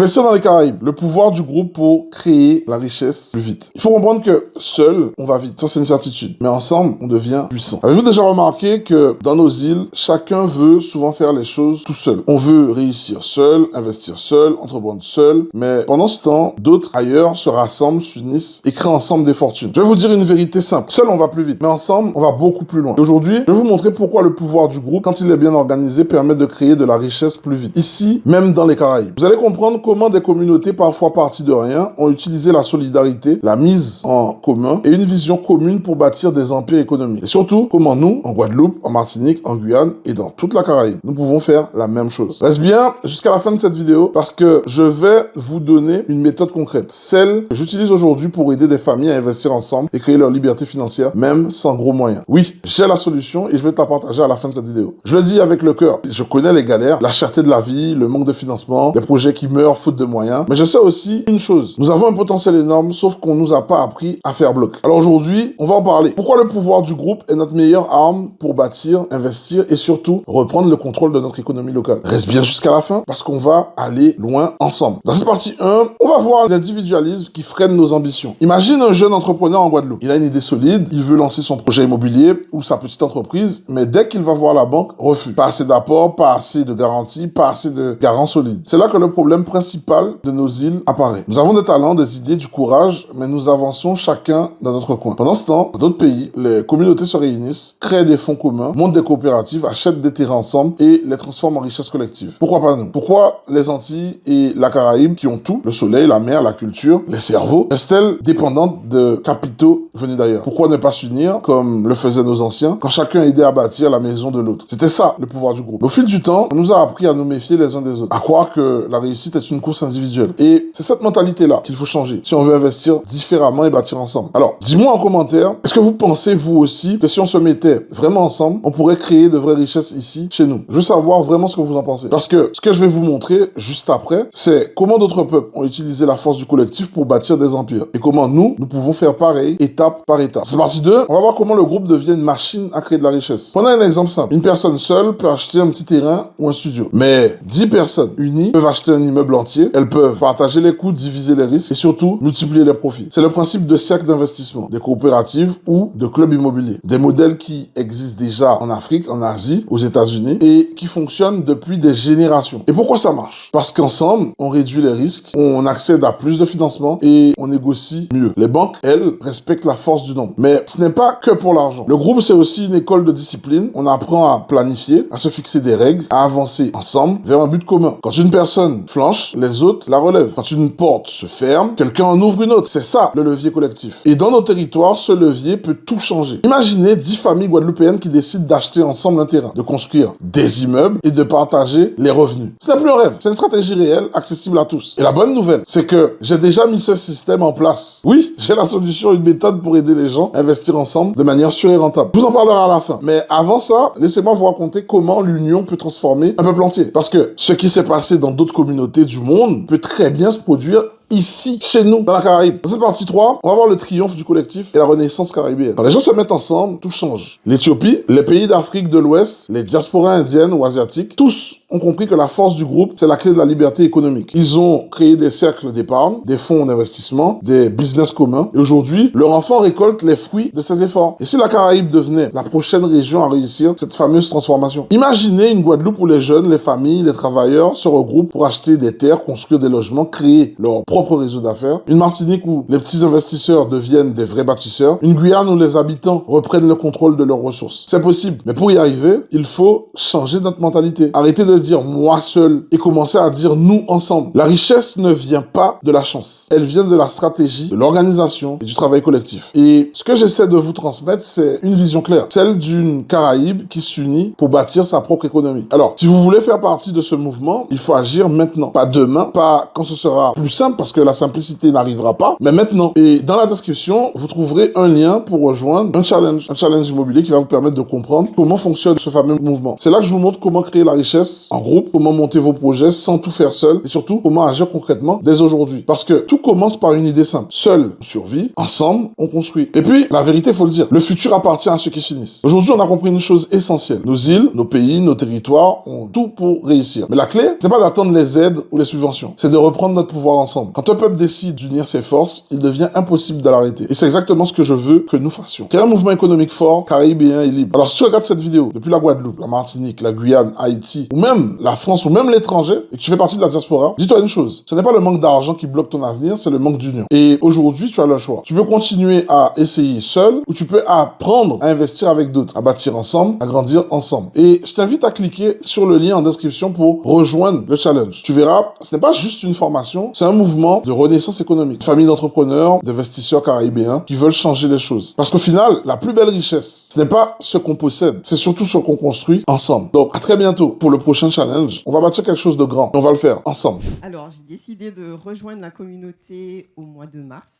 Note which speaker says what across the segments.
Speaker 1: Investir dans les Caraïbes, le pouvoir du groupe pour créer la richesse plus vite. Il faut comprendre que seul, on va vite. Ça, c'est une certitude. Mais ensemble, on devient puissant. Avez-vous déjà remarqué que dans nos îles, chacun veut souvent faire les choses tout seul? On veut réussir seul, investir seul, entreprendre seul. Mais pendant ce temps, d'autres ailleurs se rassemblent, s'unissent et créent ensemble des fortunes. Je vais vous dire une vérité simple. Seul, on va plus vite. Mais ensemble, on va beaucoup plus loin. Et aujourd'hui, je vais vous montrer pourquoi le pouvoir du groupe, quand il est bien organisé, permet de créer de la richesse plus vite. Ici, même dans les Caraïbes. Vous allez comprendre comment des communautés, parfois parties de rien, ont utilisé la solidarité, la mise en commun et une vision commune pour bâtir des empires économiques. Et surtout, comment nous, en Guadeloupe, en Martinique, en Guyane et dans toute la Caraïbe, nous pouvons faire la même chose. Reste bien jusqu'à la fin de cette vidéo parce que je vais vous donner une méthode concrète. Celle que j'utilise aujourd'hui pour aider des familles à investir ensemble et créer leur liberté financière, même sans gros moyens. Oui, j'ai la solution et je vais te la partager à la fin de cette vidéo. Je le dis avec le cœur. Je connais les galères, la cherté de la vie, le manque de financement, les projets qui meurent faute de moyens. Mais je sais aussi une chose. Nous avons un potentiel énorme, sauf qu'on nous a pas appris à faire bloc. Alors aujourd'hui, on va en parler. Pourquoi le pouvoir du groupe est notre meilleure arme pour bâtir, investir et surtout reprendre le contrôle de notre économie locale. Reste bien jusqu'à la fin parce qu'on va aller loin ensemble. Dans cette partie 1, on va voir l'individualisme qui freine nos ambitions. Imagine un jeune entrepreneur en Guadeloupe. Il a une idée solide, il veut lancer son projet immobilier ou sa petite entreprise, mais dès qu'il va voir la banque, refus. Pas assez d'apport, pas assez de garantie, pas assez de garants solides. C'est là que le problème principal de nos îles apparaît. Nous avons des talents, des idées, du courage, mais nous avançons chacun dans notre coin. Pendant ce temps, dans d'autres pays, les communautés se réunissent, créent des fonds communs, montent des coopératives, achètent des terrains ensemble et les transforment en richesse collective. Pourquoi pas nous? Pourquoi les Antilles et la Caraïbe, qui ont tout, le soleil, la mer, la culture, les cerveaux, restent-elles dépendantes de capitaux venus d'ailleurs? Pourquoi ne pas s'unir comme le faisaient nos anciens quand chacun aidait à bâtir la maison de l'autre? C'était ça le pouvoir du groupe. Au fil du temps, on nous a appris à nous méfier les uns des autres, à croire que la réussite est une course individuelle. Et c'est cette mentalité-là qu'il faut changer si on veut investir différemment et bâtir ensemble. Alors, dis-moi en commentaire, est-ce que vous pensez vous aussi que si on se mettait vraiment ensemble, on pourrait créer de vraies richesses ici, chez nous? Je veux savoir vraiment ce que vous en pensez. Parce que ce que je vais vous montrer juste après, c'est comment d'autres peuples ont utilisé la force du collectif pour bâtir des empires. Et comment nous pouvons faire pareil, étape par étape. C'est partie 2, on va voir comment le groupe devient une machine à créer de la richesse. Prenons un exemple simple. Une personne seule peut acheter un petit terrain ou un studio. Mais 10 personnes unies peuvent acheter un immeuble entier, elles peuvent partager les coûts, diviser les risques et surtout multiplier les profits. C'est le principe de cercle d'investissement, des coopératives ou de clubs immobiliers. Des modèles qui existent déjà en Afrique, en Asie, aux États-Unis et qui fonctionnent depuis des générations. Et pourquoi ça marche? Parce qu'ensemble, on réduit les risques, on accède à plus de financement et on négocie mieux. Les banques, elles, respectent la force du nombre. Mais ce n'est pas que pour l'argent. Le groupe, c'est aussi une école de discipline. On apprend à planifier, à se fixer des règles, à avancer ensemble vers un but commun. Quand une personne flanche, les autres la relèvent. Quand une porte se ferme, quelqu'un en ouvre une autre. C'est ça, le levier collectif. Et dans nos territoires, ce levier peut tout changer. Imaginez 10 familles guadeloupéennes qui décident d'acheter ensemble un terrain, de construire des immeubles et de partager les revenus. Ce n'est plus un rêve. C'est une stratégie réelle, accessible à tous. Et la bonne nouvelle, c'est que j'ai déjà mis ce système en place. Oui, j'ai la solution, une méthode pour aider les gens à investir ensemble de manière sûre et rentable. Je vous en parlerai à la fin. Mais avant ça, laissez-moi vous raconter comment l'union peut transformer un peuple entier. Parce que ce qui s'est passé dans d'autres communautés du monde peut très bien se produire ici, chez nous, dans la Caraïbe. Dans cette partie 3, on va voir le triomphe du collectif et la renaissance caribéenne. Quand les gens se mettent ensemble, tout change. L'Éthiopie, les pays d'Afrique de l'Ouest, les diasporas indiennes ou asiatiques, tous ont compris que la force du groupe, c'est la clé de la liberté économique. Ils ont créé des cercles d'épargne, des fonds d'investissement, des business communs. Et aujourd'hui, leur enfant récolte les fruits de ces efforts. Et si la Caraïbe devenait la prochaine région à réussir cette fameuse transformation? Imaginez une Guadeloupe où les jeunes, les familles, les travailleurs se regroupent pour acheter des terres, construire des logements, créer leur propre réseau d'affaires. Une Martinique où les petits investisseurs deviennent des vrais bâtisseurs. Une Guyane où les habitants reprennent le contrôle de leurs ressources. C'est possible. Mais pour y arriver, il faut changer notre mentalité. Arrêter de dire moi seul et commencer à dire nous ensemble. La richesse ne vient pas de la chance. Elle vient de la stratégie, de l'organisation et du travail collectif. Et ce que j'essaie de vous transmettre, c'est une vision claire. Celle d'une Caraïbe qui s'unit pour bâtir sa propre économie. Alors, si vous voulez faire partie de ce mouvement, il faut agir maintenant. Pas demain, pas quand ce sera plus simple parce que la simplicité n'arrivera pas, mais maintenant. Et dans la description, vous trouverez un lien pour rejoindre un challenge immobilier qui va vous permettre de comprendre comment fonctionne ce fameux mouvement. C'est là que je vous montre comment créer la richesse en groupe, comment monter vos projets sans tout faire seul et surtout comment agir concrètement dès aujourd'hui. Parce que tout commence par une idée simple. Seul, on survit. Ensemble, on construit. Et puis, la vérité, faut le dire, le futur appartient à ceux qui s'unissent. Aujourd'hui, on a compris une chose essentielle. Nos îles, nos pays, nos territoires ont tout pour réussir. Mais la clé, c'est pas d'attendre les aides ou les subventions. C'est de reprendre notre pouvoir ensemble. Quand un peuple décide d'unir ses forces, il devient impossible de l'arrêter. Et c'est exactement ce que je veux que nous fassions. Créer un mouvement économique fort, caribéen et libre. Alors, si tu regardes cette vidéo depuis la Guadeloupe, la Martinique, la Guyane, Haïti, ou même la France, ou même l'étranger, et que tu fais partie de la diaspora, dis-toi une chose. Ce n'est pas le manque d'argent qui bloque ton avenir, c'est le manque d'union. Et aujourd'hui, tu as le choix. Tu peux continuer à essayer seul, ou tu peux apprendre à investir avec d'autres, à bâtir ensemble, à grandir ensemble. Et je t'invite à cliquer sur le lien en description pour rejoindre le challenge. Tu verras, ce n'est pas juste une formation, c'est un mouvement de renaissance économique. Une famille d'entrepreneurs, d'investisseurs caribéens qui veulent changer les choses. Parce qu'au final, la plus belle richesse, ce n'est pas ce qu'on possède, c'est surtout ce qu'on construit ensemble. Donc, à très bientôt pour le prochain challenge. On va bâtir quelque chose de grand. On va le faire ensemble.
Speaker 2: Alors, j'ai décidé de rejoindre la communauté au mois de mars.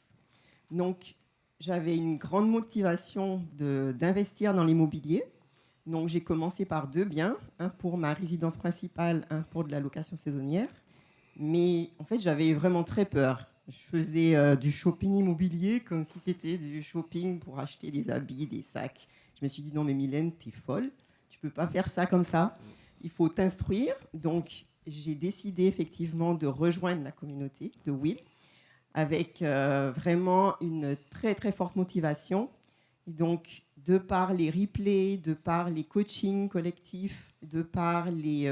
Speaker 2: Donc, j'avais une grande motivation d'investir dans l'immobilier. Donc, j'ai commencé par 2 biens, un pour ma résidence principale, un pour de la location saisonnière. Mais en fait, j'avais vraiment très peur. Je faisais du shopping immobilier comme si c'était du shopping pour acheter des habits, des sacs. Je me suis dit, non mais Mylène, t'es folle. Tu peux pas faire ça comme ça. Il faut t'instruire. Donc, j'ai décidé effectivement de rejoindre la communauté de Will avec vraiment une très, très forte motivation. Et donc, de par les replays, de par les coachings collectifs, de par les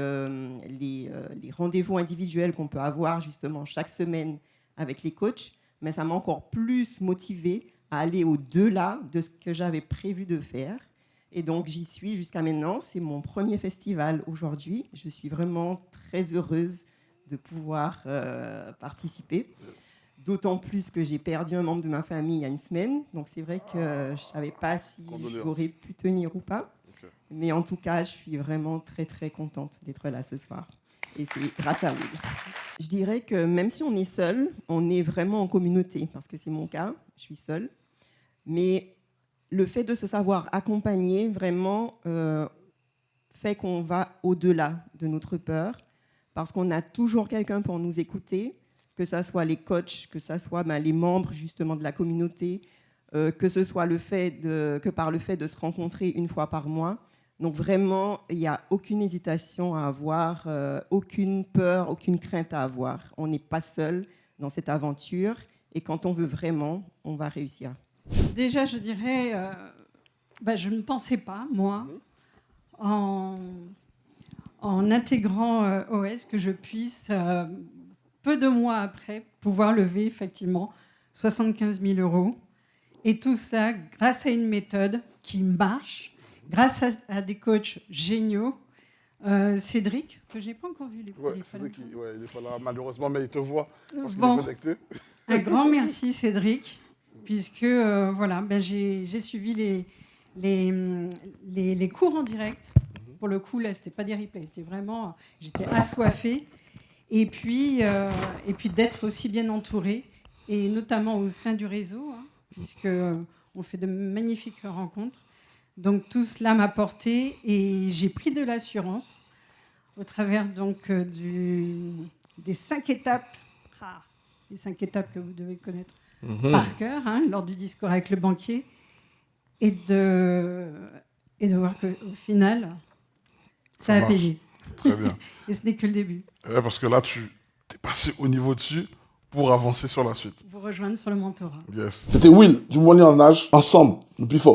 Speaker 2: rendez-vous individuels qu'on peut avoir justement chaque semaine avec les coachs, mais ça m'a encore plus motivée à aller au-delà de ce que j'avais prévu de faire. Et donc, j'y suis jusqu'à maintenant. C'est mon premier festival aujourd'hui. Je suis vraiment très heureuse de pouvoir participer. D'autant plus que j'ai perdu un membre de ma famille il y a une semaine. Donc, c'est vrai que je ne savais pas si j'aurais pu tenir ou pas. Okay. Mais en tout cas, je suis vraiment très, très contente d'être là ce soir. Et c'est grâce à vous. Je dirais que même si on est seul, on est vraiment en communauté. Parce que c'est mon cas, je suis seule. Mais le fait de se savoir accompagner, vraiment, fait qu'on va au-delà de notre peur. Parce qu'on a toujours quelqu'un pour nous écouter, que ce soit les coachs, que ce soit les membres justement de la communauté, que ce soit par le fait de se rencontrer une fois par mois. Donc vraiment, il n'y a aucune hésitation à avoir, aucune peur, aucune crainte à avoir. On n'est pas seul dans cette aventure et quand on veut vraiment, on va réussir.
Speaker 3: Déjà, je dirais, je ne pensais pas, moi, en intégrant OS, que je puisse... peu de mois après, pouvoir lever effectivement 75 000 €. Et tout ça grâce à une méthode qui marche, grâce à des coachs géniaux. Cédric, que je n'ai pas encore vu.
Speaker 1: Cédric, il n'est pas là malheureusement, mais il te voit parce qu'il est connecté.
Speaker 3: Un grand merci Cédric, puisque j'ai suivi les cours en direct. Pour le coup, là, ce n'était pas des replays, c'était vraiment... J'étais assoiffée. Et puis d'être aussi bien entouré, et notamment au sein du réseau, puisqu'on fait de magnifiques rencontres. Donc tout cela m'a porté et j'ai pris de l'assurance au travers donc, des 5 étapes, les 5 étapes que vous devez connaître par cœur, lors du discours avec le banquier, et de voir qu'au final, ça a payé.
Speaker 1: Très bien.
Speaker 3: Et ce n'est que le début.
Speaker 1: Ouais, parce que là, tu es passé au niveau dessus pour avancer sur la suite.
Speaker 3: Vous rejoindre sur le mentorat.
Speaker 1: Yes. C'était Will, du Moyen en Âge, ensemble, le plus fort.